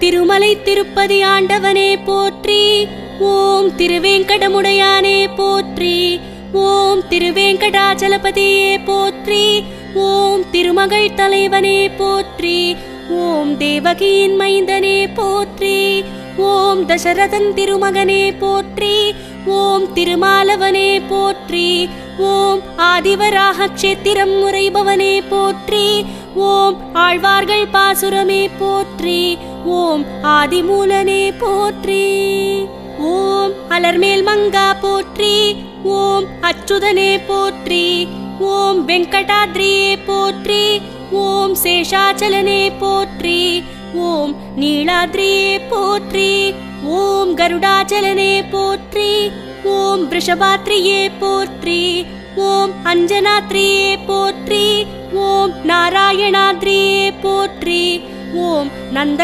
திருமலை திருப்பதி ஆண்டவனே போற்றி. ஓம் திருவேங்கடமுடையானே போற்றி. ஓம் திருவேங்கடாச்சலபதியே போற்றி. ஓம் திருமகள் தலைவனே போற்றி. ஓம் தேவகியின் மைந்தனே போற்றி. ஓம் தசரதன் திருமகனே போற்றி. ஓம் திருமாலவனே போற்றி. ஓம் ஆதிவராக க்ஷேத்திரம் உரைபவனே போற்றி. ஓம் ஆழ்வார்கள் பாசுரமே போற்றி. ஓம் ஆதிமூலனே போற்றி. ஓம் அலர்மேல் மங்கா போற்றி. ஓம் அச்சுதனே போற்றி. ஓம் வெங்கடாத்ரியே போற்றி. ஓம் சேஷாச்சலனே போற்றி. ஓம் நீலாத்ரியே போற்றி. ஓம் கருடாச்சலனே போற்றி. ஓம் ரிஷபாத்ரியே போற்றி. ஓம் அஞ்சனாத்ரியே போற்றி. ஓம் நாராயணாத்ரியே போற்றி. ஓம் நந்தகோ